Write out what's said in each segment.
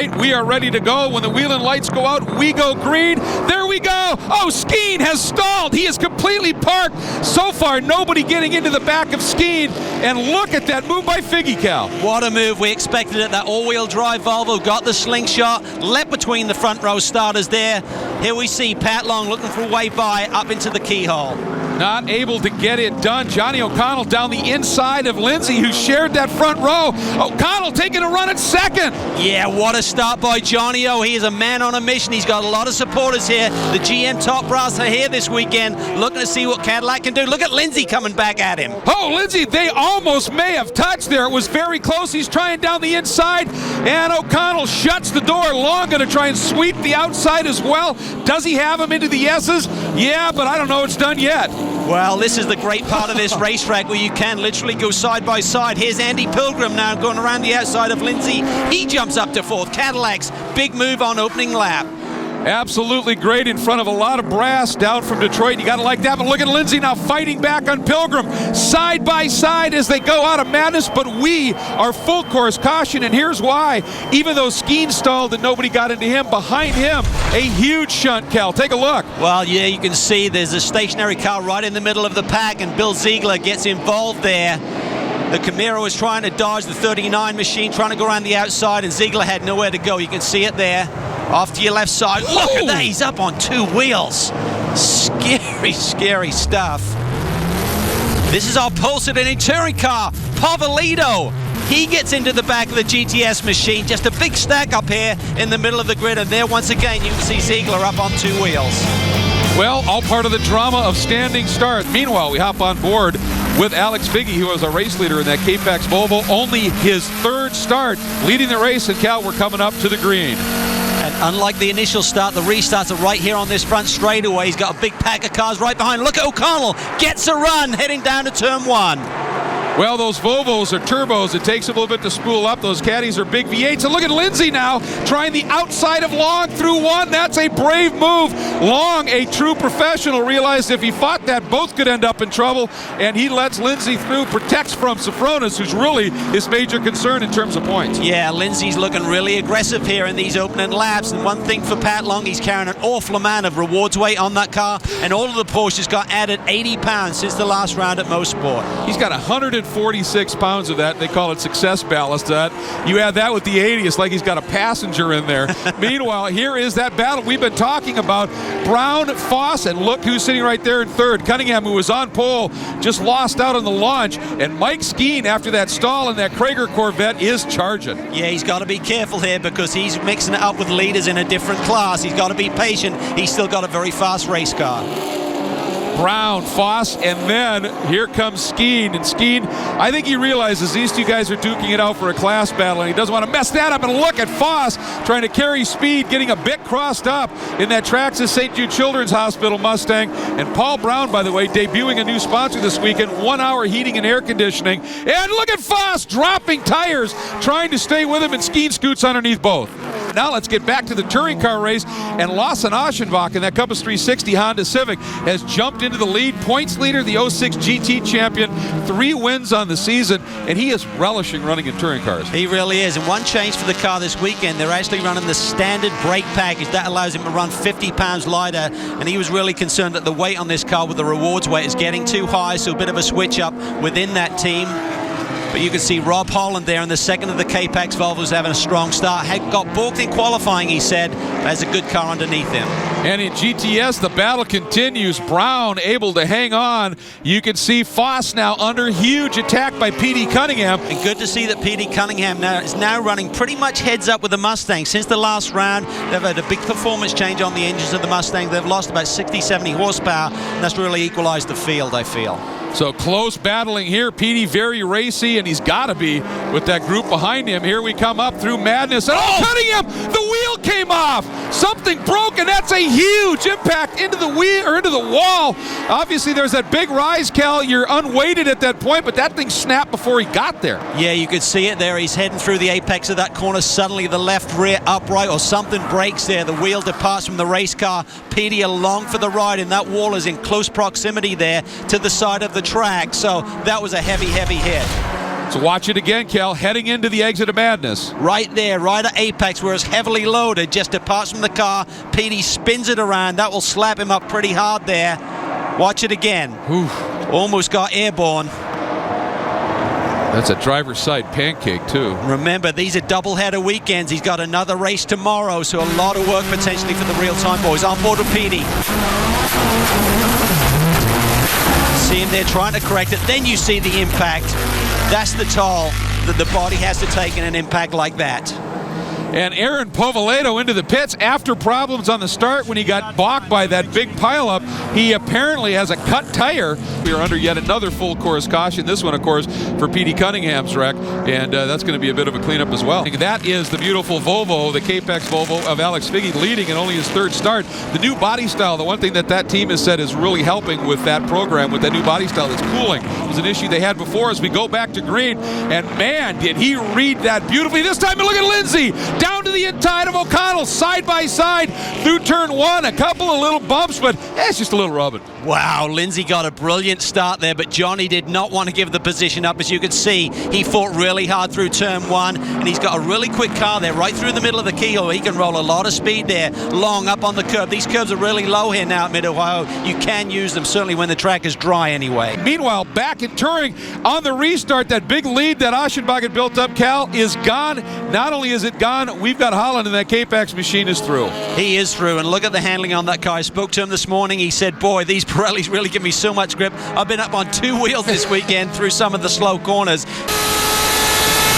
right, we are ready to go. When the wheeling lights go out, we go green. There we go. Oh, Skeen has stalled. He is completely parked. So far, nobody getting into the back of Skeen. And look at that move by Figgy, Cal. What a move. We expected it. That all-wheel drive Volvo got the slingshot, leapt between the front row starters there. Here we see Pat Long looking for a way by up into the keyhole. Not able to get it done. Johnny O'Connell down the inside of Lindsay, who shared that front row. O'Connell taking a run at second. Yeah, what a start by Johnny O. He is a man on a mission. He's got a lot of supporters here. The GM top brass are here this weekend, looking to see what Cadillac can do. Look at Lindsay coming back at him. Oh, Lindsay, they almost may have touched there. It was very close. He's trying down the inside, and O'Connell shuts the door. Long going to try and sweep the outside as well. Does he have him into the S's? Yeah, but I don't know it's done yet. Well, this is the great part of this racetrack where you can literally go side by side. Here's Andy Pilgrim now going around the outside of Lindsay. He jumps up to fourth. Cadillac's big move on opening lap. Absolutely great in front of a lot of brass down from Detroit. You got to like that. But look at Lindsay now fighting back on Pilgrim. Side by side as they go out of madness. But we are full course caution. And here's why. Even though Skeen stalled and nobody got into him, behind him, a huge shunt, Cal. Take a look. Well, yeah, you can see there's a stationary car right in the middle of the pack. And Bill Ziegler gets involved there. The Camaro is trying to dodge the 39 machine, trying to go around the outside. And Ziegler had nowhere to go. You can see it there. Off to your left side. Look at that. He's up on two wheels. Scary, scary stuff. This is our pole sedan touring car, Pavolito. He gets into the back of the GTS machine. Just a big stack up here in the middle of the grid. And there, once again, you can see Ziegler up on two wheels. Well, all part of the drama of standing start. Meanwhile, we hop on board with Alex Figgy, who was a race leader in that K-Pax Volvo. Only his third start leading the race. And Cal, we're coming up to the green. And unlike the initial start, the restarts are right here on this front straightaway. He's got a big pack of cars right behind. Look at O'Connell. Gets a run heading down to turn one. Well, those Volvos are turbos. It takes a little bit to spool up. Those Caddies are big V8s. And look at Lindsay now trying the outside of Long through one. That's a brave move. Long, a true professional, realized if he fought that, both could end up in trouble. And he lets Lindsay through, protects from Sofronis, who's really his major concern in terms of points. Yeah, Lindsay's looking really aggressive here in these opening laps. And one thing for Pat Long, he's carrying an awful amount of rewards weight on that car. And all of the Porsches got added 80 pounds since the last round at Motorsport. He's got 146 pounds of that. They call it success ballast. You add that with the 80, it's like he's got a passenger in there. Meanwhile, here is that battle we've been talking about. Brown, Foss, and look who's sitting right there in third. Cunningham, who was on pole, just lost out on the launch. And Mike Skeen, after that stall in that Krager Corvette, is charging. Yeah, he's got to be careful here because he's mixing it up with leaders in a different class. He's got to be patient. He's still got a very fast race car. Brown, Foss, and then here comes Skeen. And Skeen, I think he realizes these two guys are duking it out for a class battle, and he doesn't want to mess that up. And look at Foss trying to carry speed, getting a bit crossed up in that Traxxas St. Jude Children's Hospital Mustang. And Paul Brown, by the way, debuting a new sponsor this weekend, 1 hour heating and air conditioning. And look at Foss dropping tires, trying to stay with him, and Skeen scoots underneath both. Now let's get back to the touring car race, and Lawson Aschenbach in that Compass 360 Honda Civic has jumped into the lead. Points leader, the 06 GT champion, 3 wins on the season, and he is relishing running in touring cars. He really is, and one change for the car this weekend, they're actually running the standard brake package. That allows him to run 50 pounds lighter, and he was really concerned that the weight on this car with the rewards weight is getting too high, so a bit of a switch up within that team. But you can see Rob Holland there in the second of the K-Pax Volvos having a strong start. Had got balked in qualifying, he said. Has a good car underneath him. And in GTS, the battle continues. Brown able to hang on. You can see Foss now under huge attack by P.D. Cunningham. And good to see that P.D. Cunningham is now running pretty much heads up with the Mustang. Since the last round, they've had a big performance change on the engines of the Mustang. They've lost about 60, 70 horsepower, and that's really equalized the field, I feel. So close battling here. Petey very racy, and he's got to be with that group behind him. Here we come up through madness. And Cunningham, the wheel came off. Something broke, and that's a huge impact into the wheel or into the wall. Obviously, there's that big rise, Cal. You're unweighted at that point, but that thing snapped before he got there. Yeah, you could see it there. He's heading through the apex of that corner. Suddenly, the left rear upright or something breaks there. The wheel departs from the race car. Petey along for the ride, and that wall is in close proximity there to the side of the track. So that was a heavy, heavy hit. So watch it again, Cal, heading into the exit of madness. Right there, right at apex where it's heavily loaded, just departs from the car. Petey spins it around. That will slap him up pretty hard there. Watch it again. Oof. Almost got airborne. That's a driver's side pancake, too. Remember, these are doubleheader weekends. He's got another race tomorrow, so a lot of work potentially for the real-time boys. On board with Petey. See him there trying to correct it. Then you see the impact. That's the toll that the body has to take in an impact like that. And Aaron Povaledo into the pits after problems on the start when he got balked by that big pileup. He apparently has a cut tire. We are under yet another full course caution. This one, of course, for Petey Cunningham's wreck, and that's going to be a bit of a cleanup as well. That is the beautiful Volvo, the Capex Volvo of Alex Figge, leading in only his third start. The new body style, the one thing that team has said is really helping with that program, with that new body style, that's cooling. It was an issue they had before as we go back to green, and man, did he read that beautifully this time. And look at Lindsay down to the inside of O'Connell, side by side through turn one. A couple of little bumps, but it's just a little rubbing. Wow, Lindsay got a brilliant start there, but Johnny did not want to give the position up. As you can see, he fought really hard through turn one, and he's got a really quick car there right through the middle of the keyhole. He can roll a lot of speed there, long up on the curb. These curbs are really low here now at Mid-Ohio. You can use them, certainly when the track is dry anyway. Meanwhile, back in Turing, on the restart, that big lead that Aschenbach had built up, Cal, is gone. Not only is it gone, we've got Holland, and that Capex machine is through. He is through, and look at the handling on that car. I spoke to him this morning. He said, boy, these Pirellis really give me so much grip. I've been up on two wheels this weekend through some of the slow corners.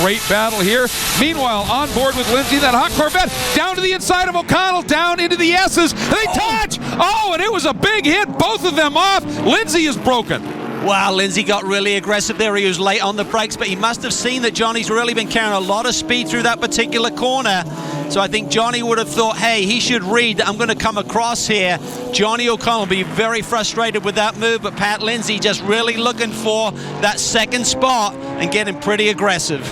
Great battle here. Meanwhile, on board with Lindsay, that hot Corvette down to the inside of O'Connell, down into the S's. They touch! Oh, and it was a big hit. Both of them off. Lindsay is broken. Wow, Lindsay got really aggressive there. He was late on the brakes, but he must have seen that Johnny's really been carrying a lot of speed through that particular corner. So I think Johnny would have thought, hey, he should read that I'm going to come across here. Johnny O'Connell will be very frustrated with that move, but Pat Lindsay just really looking for that second spot and getting pretty aggressive.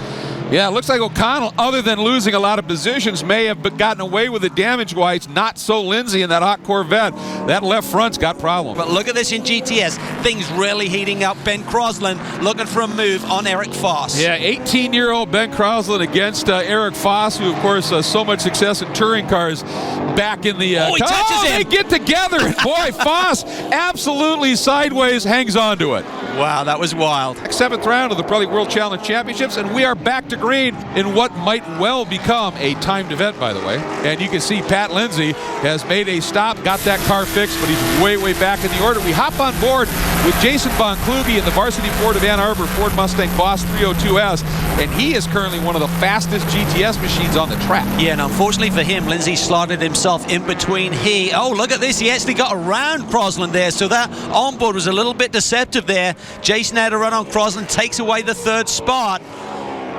Yeah, it looks like O'Connell, other than losing a lot of positions, may have gotten away with it damage-wise. Not so Lindsay in that hot Corvette. That left front's got problems. But look at this in GTS. Things really heating up. Ben Crosland looking for a move on Eric Foss. Yeah, 18-year-old Ben Crosland against Eric Foss, who, of course, so much success in touring cars back in the... he touches him. They get together. Boy, Foss absolutely sideways hangs on to it. Wow, that was wild. 7th round of the Pirelli World Challenge Championships, and we are back to green in what might well become a timed event, by the way. And you can see Pat Lindsay has made a stop, got that car fixed, but he's way, way back in the order. We hop on board with Jason Von Kluge in the Varsity Ford of Ann Arbor Ford Mustang Boss 302S, and he is currently one of the fastest GTS machines on the track. Yeah, and unfortunately for him, Lindsay slotted himself in between. Oh, look at this. He actually got around Crosland there, so that onboard was a little bit deceptive there. Jason had a run on Crosland, takes away the third spot.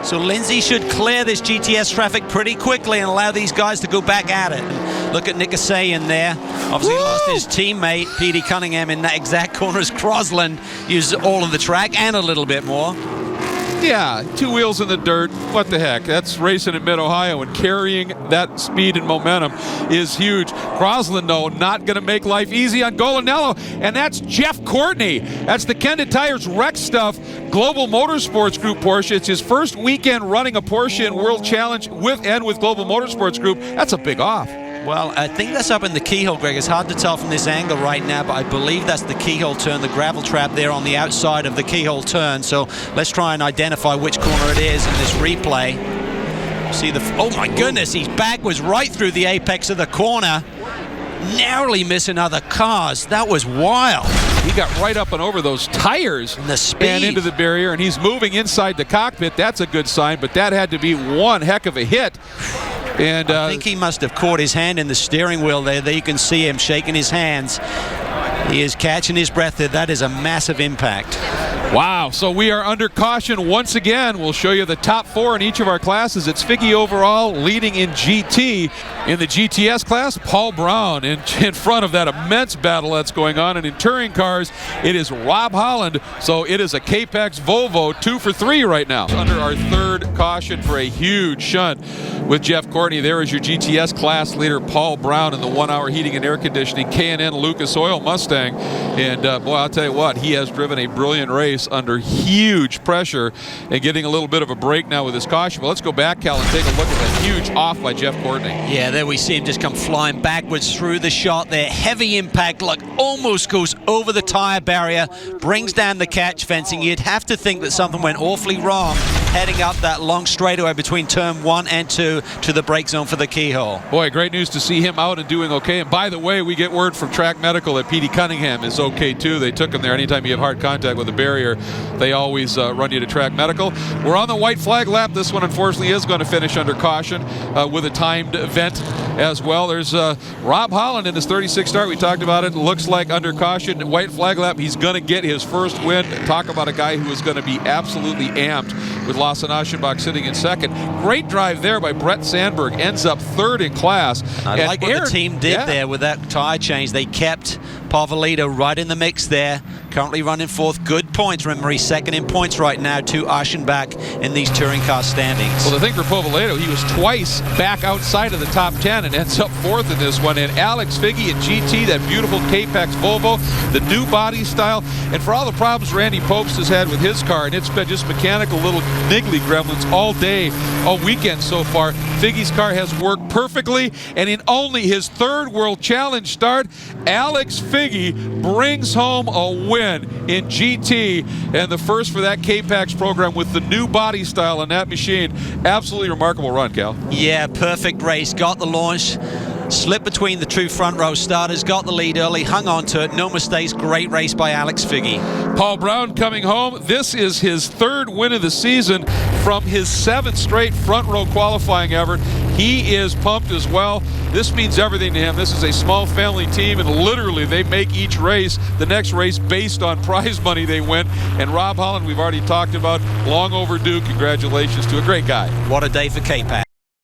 So Lindsay should clear this GTS traffic pretty quickly and allow these guys to go back at it. And look at Nick Asayan there. Obviously lost his teammate, Petey Cunningham, in that exact corner as Crosland used all of the track and a little bit more. Yeah, 2 wheels in the dirt. What the heck? That's racing in Mid-Ohio, and carrying that speed and momentum is huge. Crosland, though, not going to make life easy on Golinello, and that's Jeff Courtney. That's the Kenda Tires Rec Stuff Global Motorsports Group Porsche. It's his first weekend running a Porsche in World Challenge with Global Motorsports Group. That's a big off. Well, I think that's up in the keyhole, Greg. It's hard to tell from this angle right now, but I believe that's the keyhole turn, the gravel trap there on the outside of the keyhole turn. So let's try and identify which corner it is in this replay. See oh my goodness, his back was right through the apex of the corner. Narrowly missing other cars. That was wild. He got right up and over those tires and the speed and into the barrier, and he's moving inside the cockpit. That's a good sign, but that had to be one heck of a hit. And I think he must have caught his hand in the steering wheel there. There you can see him shaking his hands. He is catching his breath there. That is a massive impact. Wow, so we are under caution once again. We'll show you the top 4 in each of our classes. It's Figge overall leading in GT. In the GTS class, Paul Brown in front of that immense battle that's going on. And in touring cars, it is Rob Holland. So it is a Capex Volvo 2 for 3 right now. Under our 3rd caution for a huge shunt with Jeff Courtney. There is your GTS class leader, Paul Brown, in the 1-hour heating and air conditioning K&N Lucas Oil Mustang. And boy, I'll tell you what, he has driven a brilliant race race under huge pressure and getting a little bit of a break now with his caution. But let's go back, Cal, and take a look at that huge off by Jeff Courtney. Yeah, there we see him just come flying backwards through the shot there. Heavy impact, like almost goes over the tire barrier, brings down the catch fencing. You'd have to think that something went awfully wrong heading up that long straightaway between turn 1 and 2 to the brake zone for the keyhole. Boy, great news to see him out and doing okay. And by the way, we get word from Track Medical that Petey Cunningham is okay too. They took him there. Anytime you have hard contact with a barrier, they always run you to Track Medical. We're on the white flag lap. This one, unfortunately, is going to finish under caution with a timed event as well. There's Rob Holland in his 36 start. We talked about it. Looks like under caution, white flag lap. He's going to get his first win. Talk about a guy who is going to be absolutely amped with Lawson Aschenbach sitting in second. Great drive there by Brett Sandberg. Ends up third in class. I like what the team did there with that tire change. They kept Povolito right in the mix there. Currently running fourth. Good points. Remember, he's second in points right now to Aschenbach in these touring car standings. Well, the thing for Povolito, he was twice back outside of the top 10 and ends up fourth in this one. And Alex Figge in GT, that beautiful K-Pax Volvo, the new body style. And for all the problems Randy Popes has had with his car, and it's been just mechanical little niggly gremlins all day, all weekend so far, Figge's car has worked perfectly. And in only his third World Challenge start, Alex Figge brings home a win in GT, and the first for that K-Pax program with the new body style on that machine. Absolutely remarkable run, Cal. Yeah, perfect race. Got the launch, slipped between the two front row starters, got the lead early, hung on to it. No mistakes. Great race by Alex Figge. Paul Brown coming home. This is his third win of the season from his 7th straight front row qualifying effort. He is pumped as well. This means everything to him. This is a small family team, and literally they make each race, the next race, based on prize money they win. And Rob Holland, we've already talked about, long overdue. Congratulations to a great guy. What a day for K-Pax.